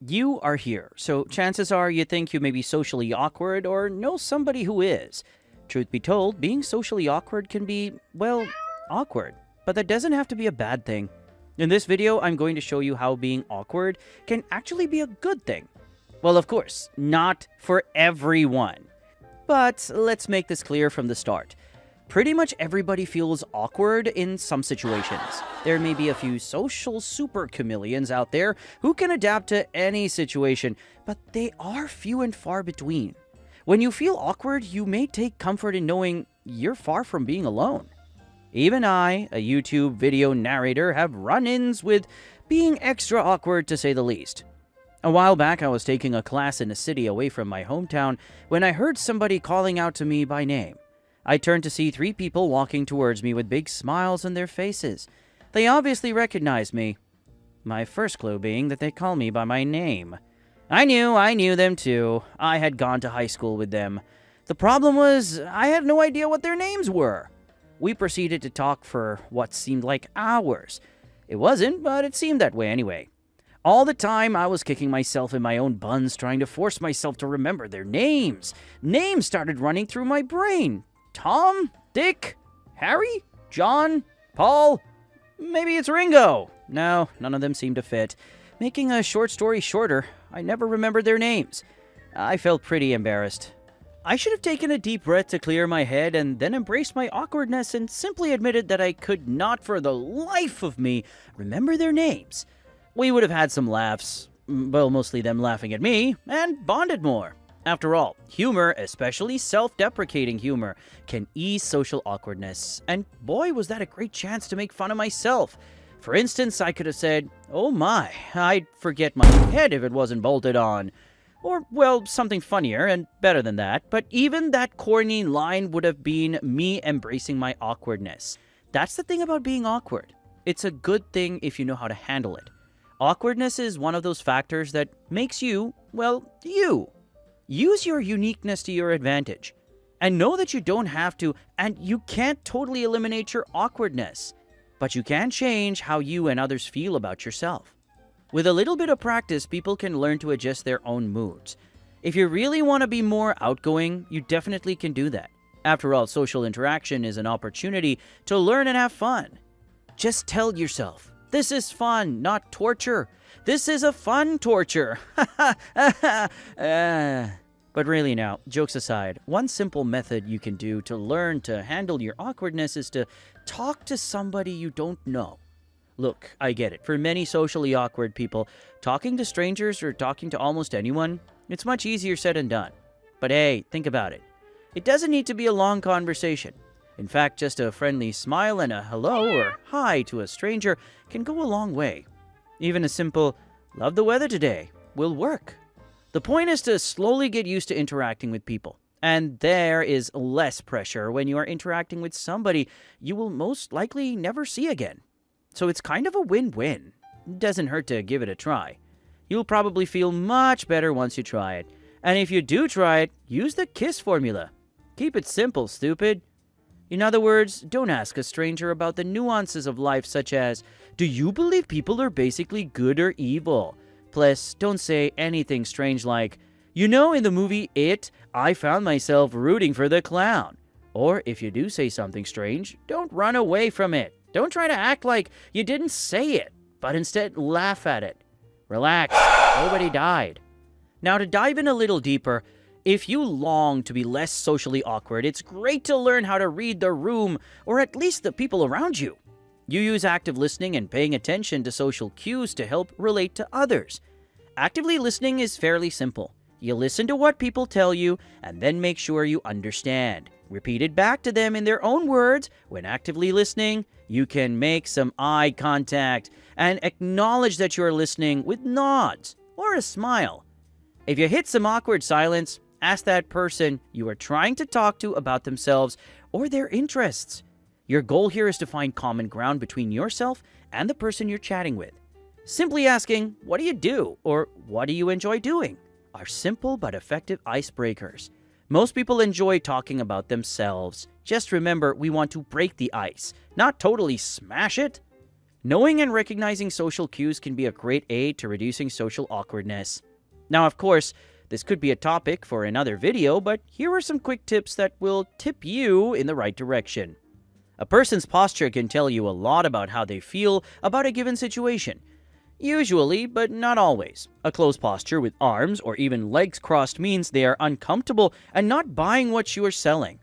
You are here, so chances are you think you may be socially awkward or know somebody who is. Truth be told, being socially awkward can be, well, awkward, but that doesn't have to be a bad thing. In this video, I'm going to show you how being awkward can actually be a good thing. Well, of course, not for everyone. But let's make this clear from the start. Pretty much everybody feels awkward in some situations. There may be a few social super chameleons out there who can adapt to any situation, but they are few and far between. When you feel awkward, you may take comfort in knowing you're far from being alone. Even I, a YouTube video narrator, have run-ins with being extra awkward to say the least. A while back, I was taking a class in a city away from my hometown when I heard somebody calling out to me by name. I turned to see three people walking towards me with big smiles on their faces. They obviously recognized me. My first clue being that they call me by my name. I knew them too. I had gone to high school with them. The problem was, I had no idea what their names were. We proceeded to talk for what seemed like hours. It wasn't, but it seemed that way anyway. All the time, I was kicking myself in my own buns trying to force myself to remember their names. Names started running through my brain. Tom? Dick? Harry? John? Paul? Maybe it's Ringo. No, none of them seemed to fit. Making a short story shorter, I never remembered their names. I felt pretty embarrassed. I should have taken a deep breath to clear my head and then embraced my awkwardness and simply admitted that I could not for the life of me remember their names. We would have had some laughs, well, mostly them laughing at me, and bonded more. After all, humor, especially self-deprecating humor, can ease social awkwardness, and boy was that a great chance to make fun of myself. For instance, I could have said, "Oh my, I'd forget my head if it wasn't bolted on." Or, well, something funnier and better than that, but even that corny line would have been me embracing my awkwardness. That's the thing about being awkward. It's a good thing if you know how to handle it. Awkwardness is one of those factors that makes you, well, you. Use your uniqueness to your advantage. And know that you don't have to, and you can't totally eliminate your awkwardness. But you can change how you and others feel about yourself. With a little bit of practice, people can learn to adjust their own moods. If you really want to be more outgoing, you definitely can do that. After all, social interaction is an opportunity to learn and have fun. Just tell yourself, this is fun, not torture. This is a fun torture. But really now, jokes aside, one simple method you can do to learn to handle your awkwardness is to talk to somebody you don't know. Look, I get it. For many socially awkward people, talking to strangers or talking to almost anyone, it's much easier said than done. But hey, think about it. It doesn't need to be a long conversation. In fact, just a friendly smile and a hello or hi to a stranger can go a long way. Even a simple, "Love the weather today," will work. The point is to slowly get used to interacting with people. And there is less pressure when you are interacting with somebody you will most likely never see again. So it's kind of a win-win. Doesn't hurt to give it a try. You'll probably feel much better once you try it. And if you do try it, use the KISS formula. Keep it simple, stupid. In other words, don't ask a stranger about the nuances of life such as, "Do you believe people are basically good or evil?" Plus, don't say anything strange like, "You know, in the movie It, I found myself rooting for the clown." Or if you do say something strange, don't run away from it. Don't try to act like you didn't say it, but instead laugh at it. Relax, nobody died. Now to dive in a little deeper, if you long to be less socially awkward, it's great to learn how to read the room, or at least the people around you. You use active listening and paying attention to social cues to help relate to others. Actively listening is fairly simple. You listen to what people tell you, and then make sure you understand. Repeat it back to them in their own words. When actively listening, you can make some eye contact and acknowledge that you're listening with nods or a smile. If you hit some awkward silence, ask that person you are trying to talk to about themselves or their interests. Your goal here is to find common ground between yourself and the person you're chatting with. Simply asking, "What do you do?" or "What do you enjoy doing?" are simple but effective icebreakers. Most people enjoy talking about themselves. Just remember, we want to break the ice, not totally smash it. Knowing and recognizing social cues can be a great aid to reducing social awkwardness. Now, of course, this could be a topic for another video, but here are some quick tips that will tip you in the right direction. A person's posture can tell you a lot about how they feel about a given situation. Usually, but not always. A closed posture with arms or even legs crossed means they are uncomfortable and not buying what you are selling.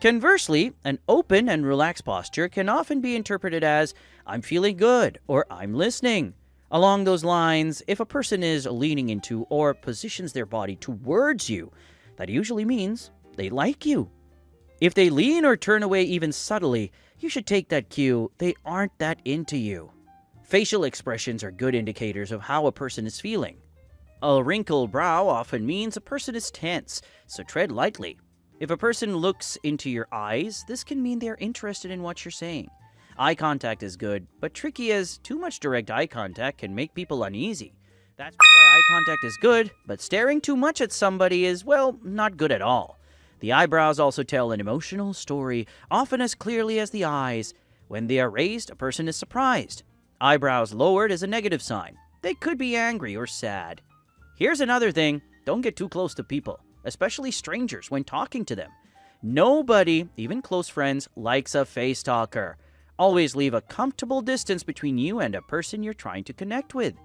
Conversely, an open and relaxed posture can often be interpreted as, "I'm feeling good," or "I'm listening." Along those lines, if a person is leaning into or positions their body towards you, that usually means they like you. If they lean or turn away even subtly, you should take that cue they aren't that into you. Facial expressions are good indicators of how a person is feeling. A wrinkled brow often means a person is tense, so tread lightly. If a person looks into your eyes, this can mean they're interested in what you're saying. Eye contact is good, but tricky as too much direct eye contact can make people uneasy. That's why eye contact is good, but staring too much at somebody is, well, not good at all. The eyebrows also tell an emotional story, often as clearly as the eyes. When they are raised, a person is surprised. Eyebrows lowered is a negative sign. They could be angry or sad. Here's another thing: don't get too close to people, especially strangers, when talking to them. Nobody, even close friends, likes a face talker. Always leave a comfortable distance between you and a person you're trying to connect with.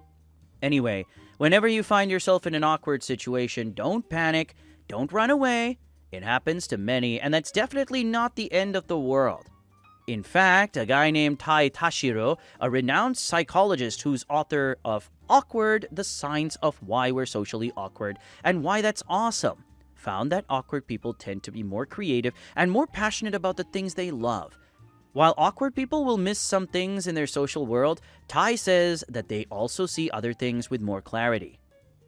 Anyway, whenever you find yourself in an awkward situation, don't panic, don't run away. It happens to many, and that's definitely not the end of the world. In fact, a guy named Tai Tashiro, a renowned psychologist who's author of Awkward: The Signs of Why We're Socially Awkward and Why That's Awesome, found that awkward people tend to be more creative and more passionate about the things they love. While awkward people will miss some things in their social world, Tai says that they also see other things with more clarity.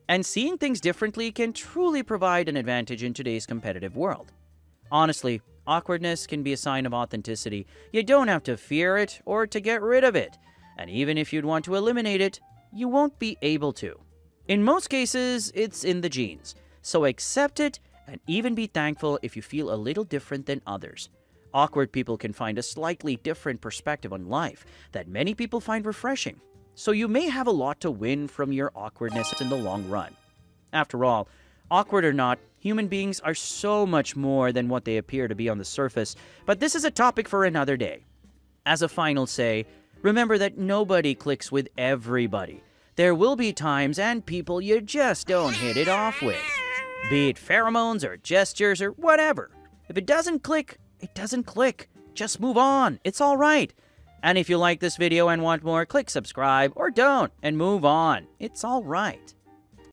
And seeing things differently can truly provide an advantage in today's competitive world. Honestly, awkwardness can be a sign of authenticity. You don't have to fear it or to get rid of it. And even if you'd want to eliminate it, you won't be able to. In most cases, it's in the genes. So accept it and even be thankful if you feel a little different than others. Awkward people can find a slightly different perspective on life that many people find refreshing. So you may have a lot to win from your awkwardness in the long run. After all, awkward or not, human beings are so much more than what they appear to be on the surface, but this is a topic for another day. As a final say, remember that nobody clicks with everybody. There will be times and people you just don't hit it off with. Be it pheromones or gestures or whatever. If it doesn't click, it doesn't click. Just move on. It's all right. And if you like this video and want more, click subscribe or don't and move on. It's all right.